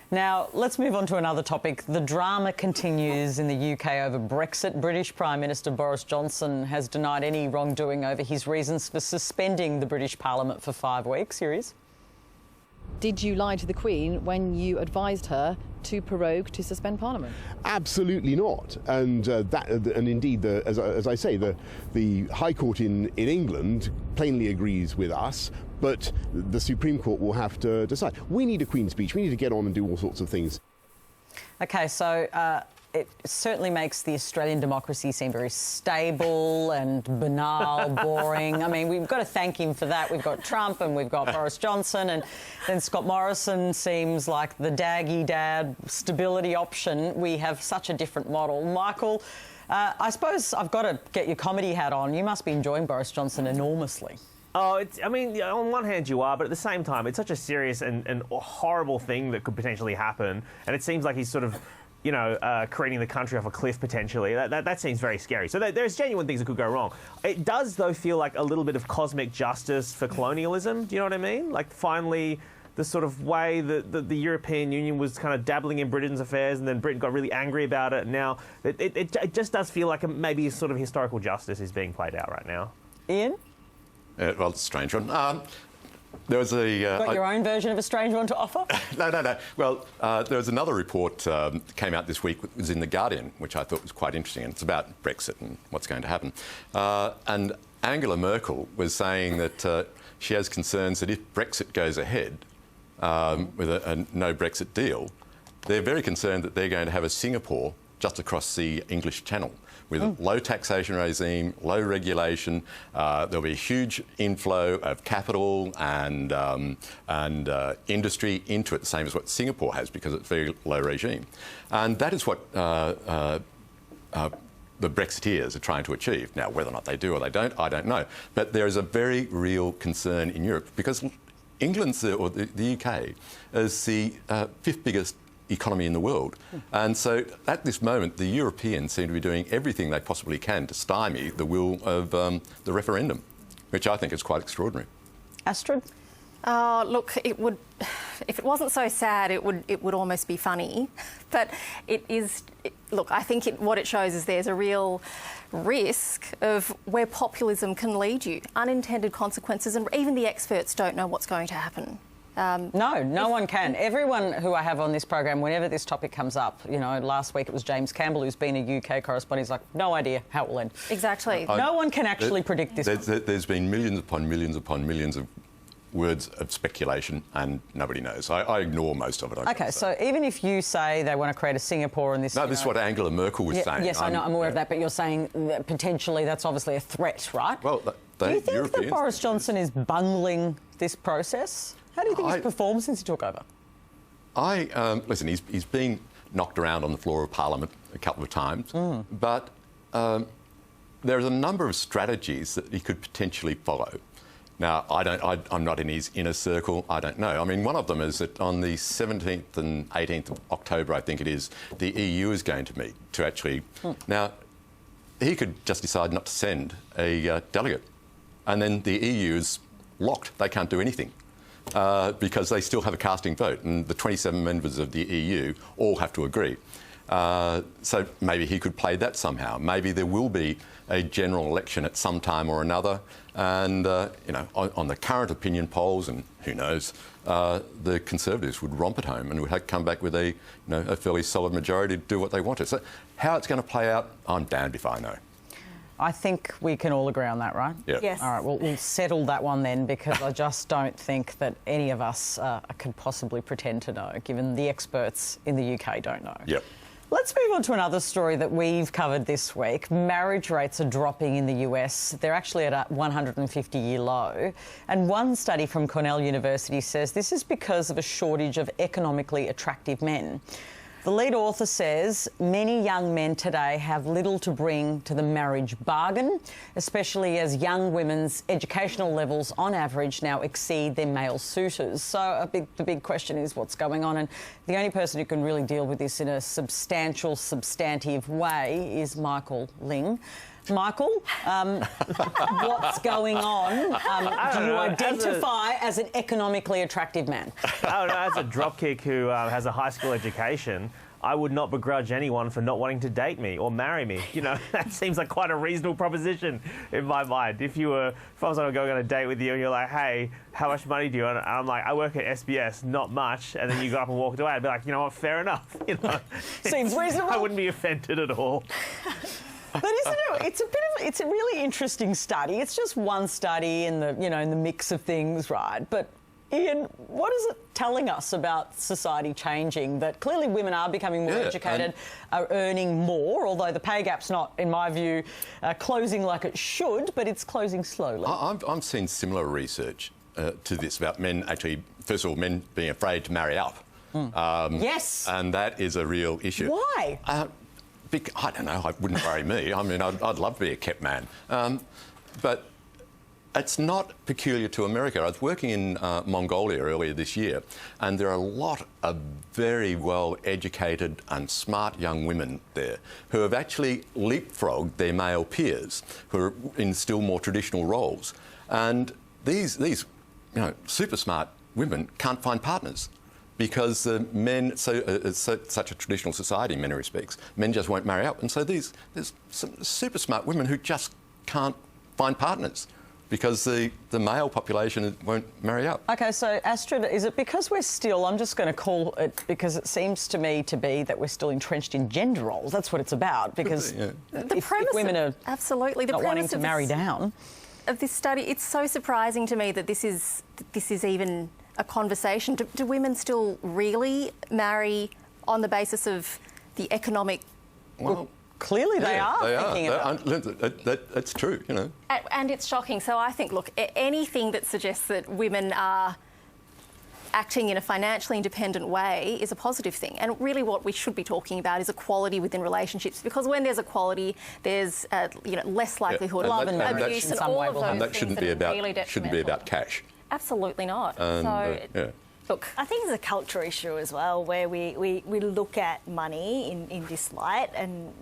Now, let's move on to another topic. The drama continues in the UK over Brexit. British Prime Minister Boris Johnson has denied any wrongdoing over his reasons for suspending the British Parliament for 5 weeks. Here he is. Did you lie to the Queen when you advised her to prorogue, to suspend Parliament? Absolutely not. And indeed, as I say, the High Court in England plainly agrees with us, but the Supreme Court will have to decide. We need a Queen's speech. We need to get on and do all sorts of things. OK, so it certainly makes the Australian democracy seem very stable and banal, boring. I mean, we've got to thank him for that. We've got Trump and we've got Boris Johnson, and then Scott Morrison seems like the daggy-dad stability option. We have such a different model. Michael, I suppose I've got to get your comedy hat on. You must be enjoying Boris Johnson enormously. Oh, I mean, on one hand you are, but at the same time, it's such a serious and horrible thing that could potentially happen, and it seems like he's sort of, creating the country off a cliff potentially. That seems very scary. So there's genuine things that could go wrong. It does, though, feel like a little bit of cosmic justice for colonialism. Do you know what I mean? Like, finally, the sort of way that the European Union was kind of dabbling in Britain's affairs, and then Britain got really angry about it. And now it just does feel like maybe sort of historical justice is being played out right now. Ian? Well, it's a strange one. There was a... Got your own version of a strange one to offer? No. Well, there was another report that came out this week. It was in The Guardian, which I thought was quite interesting, and it's about Brexit and what's going to happen. And Angela Merkel was saying that she has concerns that if Brexit goes ahead with a no Brexit deal, they're very concerned that they're going to have a Singapore just across the English Channel, with a low taxation regime, low regulation. There'll be a huge inflow of capital and industry into it, the same as what Singapore has, because it's a very low regime. And that is what the Brexiteers are trying to achieve. Now, whether or not they do or they don't, I don't know. But there is a very real concern in Europe, because England's, or the UK, is the fifth biggest economy in the world. And so at this moment, the Europeans seem to be doing everything they possibly can to stymie the will of the referendum, which I think is quite extraordinary. Astrid? Look, it would, if it wasn't so sad, it would almost be funny. But it is, look, I think what it shows is there's a real risk of where populism can lead you, unintended consequences, and even the experts don't know what's going to happen. No one can. Everyone who I have on this program, whenever this topic comes up, last week it was James Campbell, who's been a UK correspondent. He's like, no idea how it will end. Exactly. No one can actually predict this. There's been millions upon millions upon millions of words of speculation, and nobody knows. I ignore most of it. OK, so even if you say they want to create a Singapore and this... No, this is what Angela Merkel was saying. Yes, I know, I'm aware of that, but you're saying that potentially that's obviously a threat, right? Well, do you think that Boris Johnson is bungling this process? How do you think he's performed since he took over? Listen, he's been knocked around on the floor of Parliament a couple of times, but there's a number of strategies that he could potentially follow. Now, I'm not in his inner circle, I don't know. I mean, one of them is that on the 17th and 18th of October, I think it is, the EU is going to meet to actually... Now, he could just decide not to send a delegate, and then the EU is locked. They can't do anything. Because they still have a casting vote, and the 27 members of the EU all have to agree. So maybe he could play that somehow. Maybe there will be a general election at some time or another, and on the current opinion polls, and who knows, the Conservatives would romp at home and would come back with a fairly solid majority to do what they wanted. So how it's going to play out, I'm damned if I know. I think we can all agree on that, right? Yeah. Yes. All right, well, we'll settle that one then, because I just don't think that any of us could possibly pretend to know, given the experts in the UK don't know. Yep. Let's move on to another story that we've covered this week. Marriage rates are dropping in the US. They're actually at a 150-year low. And one study from Cornell University says this is because of a shortage of economically attractive men. The lead author says many young men today have little to bring to the marriage bargain, especially as young women's educational levels on average now exceed their male suitors. So the big question is what's going on, and the only person who can really deal with this in a substantive way is Michael Ling. Michael, what's going on? Do you identify as an economically attractive man? Oh, no, as a dropkick who has a high school education, I would not begrudge anyone for not wanting to date me or marry me. You know, that seems like quite a reasonable proposition in my mind. If I was going on a date with you and you're like, hey, how much money do you earn? And I'm like, I work at SBS, not much. And then you got up and walked away. I'd be like, you know what, fair enough. You know, seems reasonable. I wouldn't be offended at all. But isn't it? It's a really interesting study. It's just one study in the mix of things, right? But Ian, what is it telling us about society changing? That clearly women are becoming more educated, are earning more, although the pay gap's not, in my view, closing like it should, but it's closing slowly. I'm seeing similar research to this about men actually, first of all, men being afraid to marry up. Yes. And that is a real issue. Why? I don't know. It wouldn't worry me. I mean, I'd love to be a kept man. But it's not peculiar to America. I was working in Mongolia earlier this year, and there are a lot of very well-educated and smart young women there who have actually leapfrogged their male peers who are in still more traditional roles. And these super smart women can't find partners because men, such a traditional society in many respects, men just won't marry up. And so there's some super smart women who just can't find partners because the male population won't marry up. OK, so Astrid, is it because we're still, I'm just going to call it, because it seems to me to be that we're still entrenched in gender roles. That's what it's about, because if women are absolutely not wanting to marry down. Of this study, it's so surprising to me that this is even a conversation. Do women still really marry on the basis of the economic? Well, clearly they are thinking about it. That's true, you know. And it's shocking. So I think, look, anything that suggests that women are acting in a financially independent way is a positive thing. And really what we should be talking about is equality within relationships, because when there's equality, there's less likelihood of love and abuse and all of those and that things shouldn't be about cash. Absolutely not. Look, I think it's a culture issue as well, where we look at money in this light, and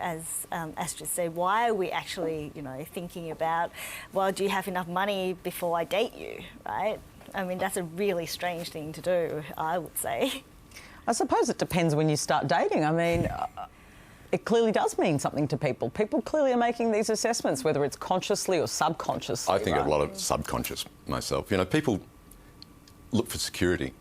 as Astrid said, why are we actually thinking about, well, do you have enough money before I date you, right? I mean, that's a really strange thing to do, I would say. I suppose it depends when you start dating. I mean, it clearly does mean something to people. People clearly are making these assessments, whether it's consciously or subconsciously. I think a lot of subconscious myself. People look for security,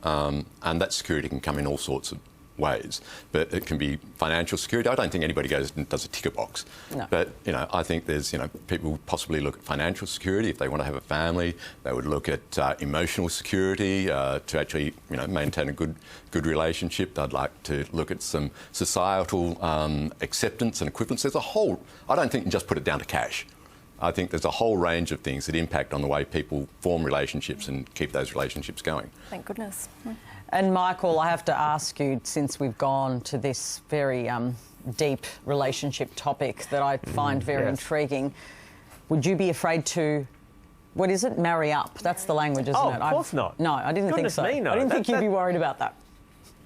and that security can come in all sorts of ways. But it can be financial security. I don't think anybody goes and does a ticker box. No. But, I think there's, people possibly look at financial security if they want to have a family. They would look at emotional security to actually, maintain a good relationship. They'd like to look at some societal acceptance and equivalence. There's a whole... I don't think you can just put it down to cash. I think there's a whole range of things that impact on the way people form relationships and keep those relationships going. Thank goodness. And Michael, I have to ask you, since we've gone to this very deep relationship topic that I find very intriguing, would you be afraid to, what is it, marry up? That's the language, isn't it? Of course not. No, I didn't think so. Me, no. I didn't think you'd be worried about that.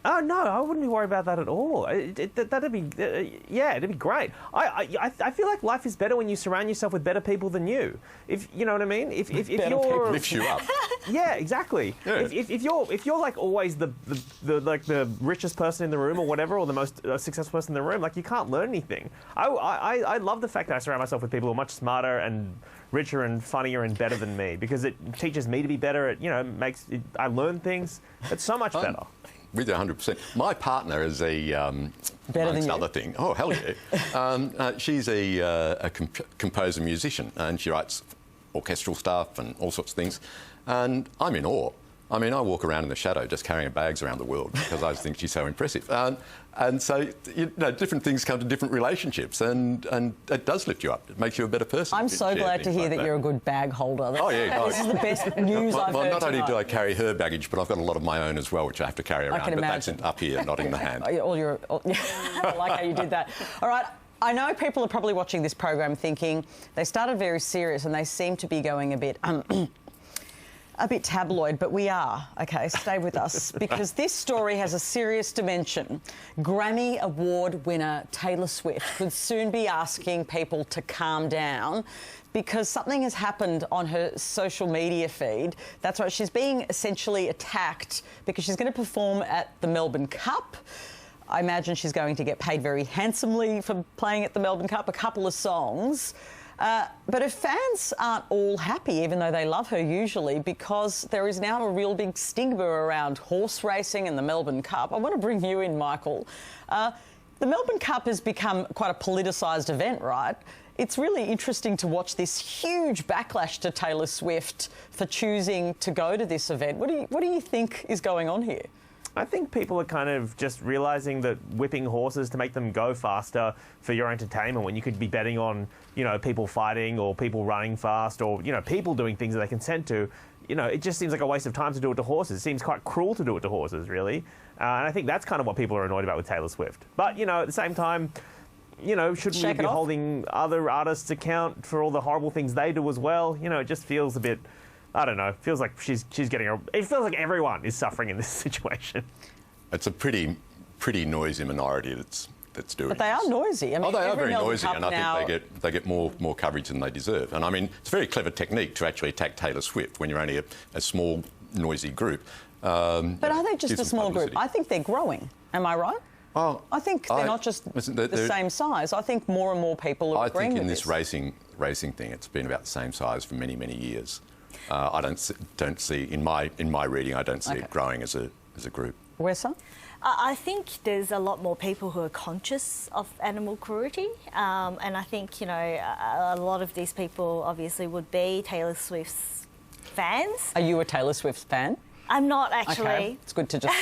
Oh, no, I wouldn't be worried about that at all. That'd be, it'd be great. I feel like life is better when you surround yourself with better people than you. If you know what I mean. If you're lifts you up. Yeah, exactly. Yeah. If you're like always the richest person in the room or whatever, or the most successful person in the room, like you can't learn anything. I love the fact that I surround myself with people who are much smarter and richer and funnier and better than me, because it teaches me to be better. It I learn things. It's so much better. With you 100%. My partner is better than you. Other thing. Oh, hell yeah. She's a composer musician, and she writes orchestral stuff and all sorts of things. And I'm in awe. I mean, I walk around in the shadow just carrying bags around the world because I think she's so impressive. And so, different things come to different relationships, and it does lift you up. It makes you a better person. I'm so glad to hear that you're a good bag holder. Oh, yeah. This is the best news I've heard Not only tonight. do I carry her baggage, but I've got a lot of my own as well, which I have to carry around. I can imagine. That's up here, not in the hand. I like how you did that. All right. I know people are probably watching this program thinking they started very serious and they seem to be going a bit... a bit tabloid, but we are. OK, stay with us, because this story has a serious dimension. Grammy Award winner Taylor Swift could soon be asking people to calm down because something has happened on her social media feed. That's right, she's being essentially attacked because she's going to perform at the Melbourne Cup. I imagine she's going to get paid very handsomely for playing at the Melbourne Cup, a couple of songs. But her fans aren't all happy, even though they love her usually, because there is now a real big stigma around horse racing and the Melbourne Cup. I want to bring you in, Michael. The Melbourne Cup has become quite a politicised event, right? It's really interesting to watch this huge backlash to Taylor Swift for choosing to go to this event. What do you think is going on here? I think people are kind of just realising that whipping horses to make them go faster for your entertainment, when you could be betting on, you know, people fighting or people running fast or, you know, people doing things that they consent to, you know, it just seems like a waste of time to do it to horses. It seems quite cruel to do it to horses, really. And I think that's kind of what people are annoyed about with Taylor Swift. But, you know, at the same time, you know, shouldn't we be holding other artists account for all the horrible things they do as well? You know, it just feels a bit... I don't know. It feels like she's getting it feels like everyone is suffering in this situation. It's a pretty noisy minority that's doing But they are noisy. I mean, they are very noisy, Cup and I now... think they get more coverage than they deserve. And I mean, it's a very clever technique to actually attack Taylor Swift when you're only a small, noisy group. But are they just a small group? I think they're growing. Am I right? Well, I think they're not just the same size. I think more and more people are agreeing with this. I think in this racing thing, it's been about the same size for many, many years. I don't see in my reading, I don't see it growing as a group. Wesa? I think there's a lot more people who are conscious of animal cruelty, and I think, you know, a lot of these people obviously would be Taylor Swift's fans. Are you a Taylor Swift fan? I'm not actually. Okay. It's good to just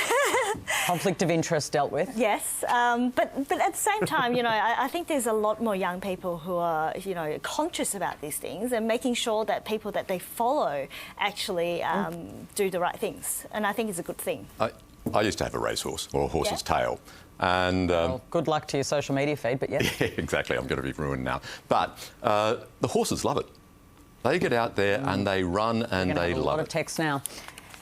conflict of interest dealt with. Yes, but at the same time, you know, I think there's a lot more young people who are, you know, conscious about these things and making sure that people that they follow actually do the right things, and I think it's a good thing. I used to have a racehorse, or a horse's tail. And well, good luck to your social media feed, but yes. Yeah, exactly. I'm going to be ruined now. But the horses love it. They get out there and they run and they love it. A lot of text now.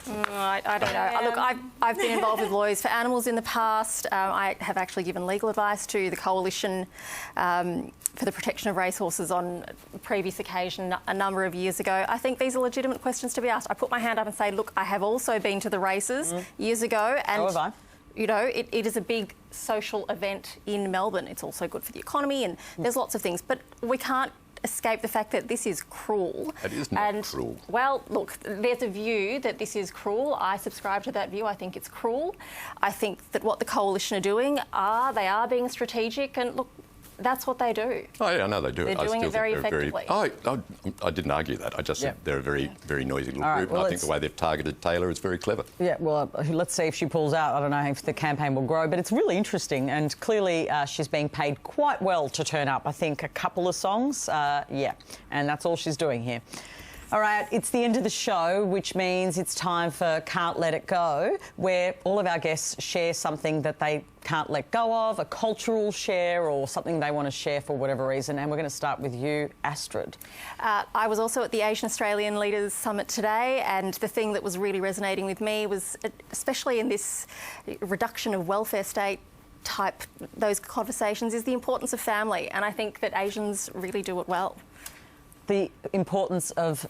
I don't know. Look, I've been involved with Lawyers for Animals in the past. I have actually given legal advice to the Coalition for the Protection of Racehorses on a previous occasion a number of years ago. I think these are legitimate questions to be asked. I put my hand up and say, look, I have also been to the races years ago. And so have I. You know, it is a big social event in Melbourne. It's also good for the economy and there's lots of things. But we can't escape the fact that this is cruel. It is not cruel. Well, look, there's a view that this is cruel. I subscribe to that view. I think it's cruel. I think that what the Coalition are doing they are being strategic, and look, that's what they do. Oh, yeah, I know they do. They're doing it very effectively. I didn't argue that. I just said they're a very, very noisy little group, and I think the way they've targeted Taylor is very clever. Yeah, well, let's see if she pulls out. I don't know if the campaign will grow, but it's really interesting, and clearly she's being paid quite well to turn up. I think a couple of songs, and that's all she's doing here. All right, it's the end of the show, which means it's time for Can't Let It Go, where all of our guests share something that they can't let go of, a cultural share or something they want to share for whatever reason. And we're going to start with you, Astrid. I was also at the Asian-Australian Leaders Summit today, and the thing that was really resonating with me was, especially in this reduction of welfare state type, those conversations, is the importance of family. And I think that Asians really do it well. The importance of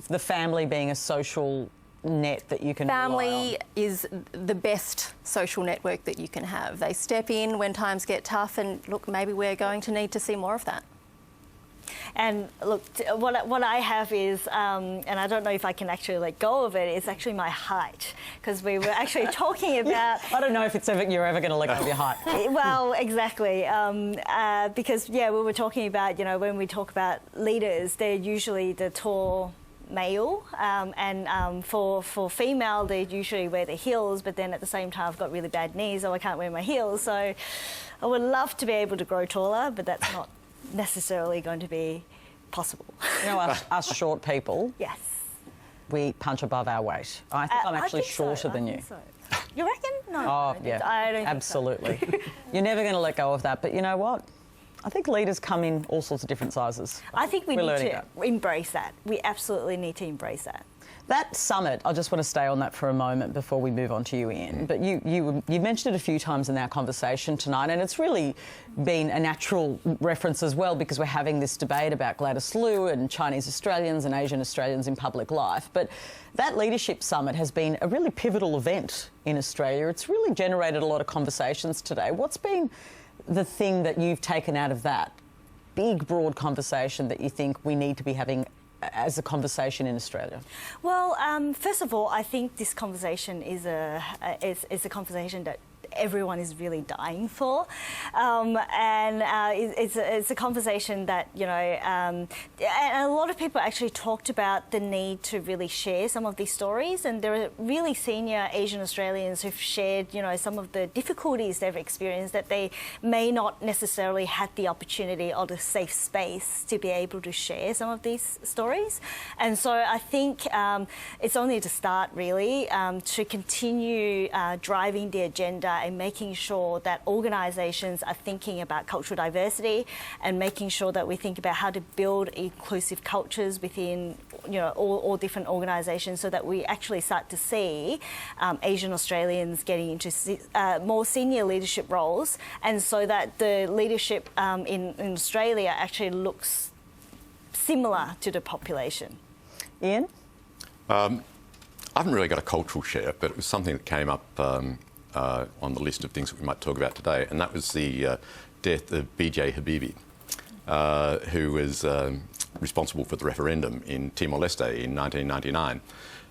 the family being a social net that you can rely on. Family is the best social network that you can have. They step in when times get tough, and look, maybe we're going to need to see more of that. And look, what I have is, and I don't know if I can actually let go of it, it's actually my height. Because we were actually talking about... I don't know if you're ever going to let go of your height. Well, exactly. Because, we were talking about, you know, when we talk about leaders, they're usually the tall male, and for female, they usually wear the heels, but then at the same time, I've got really bad knees, so I can't wear my heels. So I would love to be able to grow taller, but that's not necessarily going to be possible. You know, us short people, yes, we punch above our weight. I think I'm actually shorter than you. So. You reckon? No. Oh, yeah, I don't absolutely. Think so. You're never going to let go of that, but you know what? I think leaders come in all sorts of different sizes. I think we need to embrace that. We absolutely need to embrace that. That summit, I just want to stay on that for a moment before we move on to you, Ian. But you mentioned it a few times in our conversation tonight, and it's really been a natural reference as well, because we're having this debate about Gladys Liu and Chinese Australians and Asian Australians in public life. But that leadership summit has been a really pivotal event in Australia. It's really generated a lot of conversations today. What's been the thing that you've taken out of that big, broad conversation that you think we need to be having as a conversation in Australia? Well, first of all, I think this conversation is a conversation that everyone is really dying for, and it's a conversation that, you know, and a lot of people actually talked about the need to really share some of these stories, and there are really senior Asian Australians who've shared, you know, some of the difficulties they've experienced that they may not necessarily had the opportunity or the safe space to be able to share some of these stories. And so I think it's only the start, really, to continue driving the agenda and making sure that organisations are thinking about cultural diversity, and making sure that we think about how to build inclusive cultures within, you know, all different organisations, so that we actually start to see Asian Australians getting into more senior leadership roles, and so that the leadership in Australia actually looks similar to the population. Ian? I haven't really got a cultural share, but it was something that came up on the list of things that we might talk about today, and that was the death of B.J. Habibi, who was responsible for the referendum in Timor-Leste in 1999.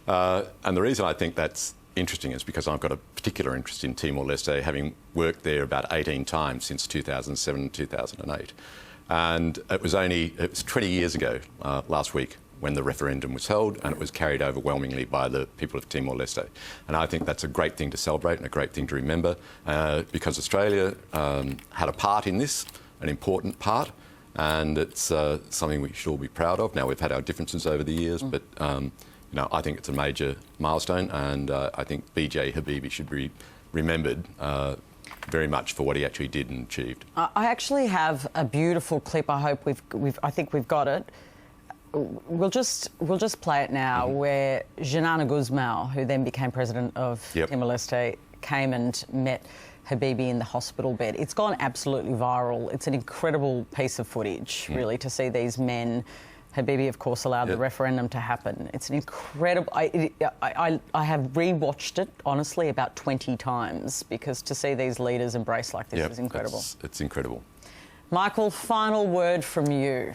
And the reason I think that's interesting is because I've got a particular interest in Timor-Leste, having worked there about 18 times since 2007 and 2008. And it was 20 years ago last week when the referendum was held, and it was carried overwhelmingly by the people of Timor-Leste. And I think that's a great thing to celebrate and a great thing to remember, because Australia had a part in this, an important part, and it's something we should all be proud of. Now, we've had our differences over the years, but you know, I think it's a major milestone, and I think B.J. Habibi should be remembered very much for what he actually did and achieved. I actually have a beautiful clip. I hope I think we've got it. We'll just play it now, where Xanana Gusmao, who then became president of Timor-Leste, came and met Habibi in the hospital bed. It's gone absolutely viral. It's an incredible piece of footage, really, to see these men. Habibi, of course, allowed the referendum to happen. It's an incredible... I have re-watched it, honestly, about 20 times, because to see these leaders embrace like this is incredible. It's incredible. Michael, final word from you.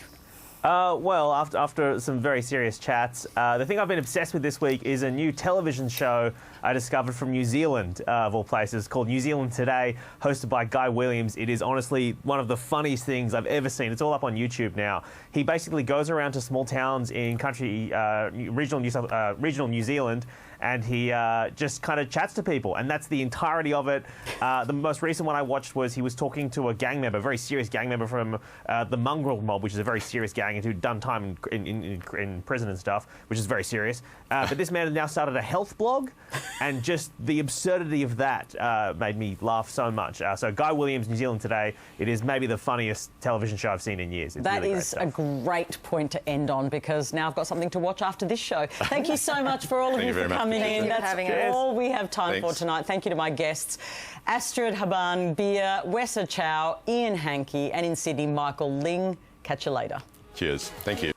Well, after some very serious chats, the thing I've been obsessed with this week is a new television show I discovered from New Zealand, of all places, called New Zealand Today, hosted by Guy Williams. It is honestly one of the funniest things I've ever seen. It's all up on YouTube now. He basically goes around to small towns in regional New Zealand, and he just kind of chats to people, and that's the entirety of it. The most recent one I watched was he was talking to a gang member, a very serious gang member from the Mongrel Mob, which is a very serious gang who'd done time in prison and stuff, which is very serious. But this man has now started a health blog, and just the absurdity of that made me laugh so much. So Guy Williams, New Zealand Today, it is maybe the funniest television show I've seen in years. It's that really is a great point to end on, because now I've got something to watch after this show. Thank you so much for all of you for coming in. That's all we have time for tonight. Thank you to my guests, Astrid Haban-Beer, Wesa Chau, Ian Hankey, and in Sydney, Michael Ling. Catch you later. Cheers. Thank you.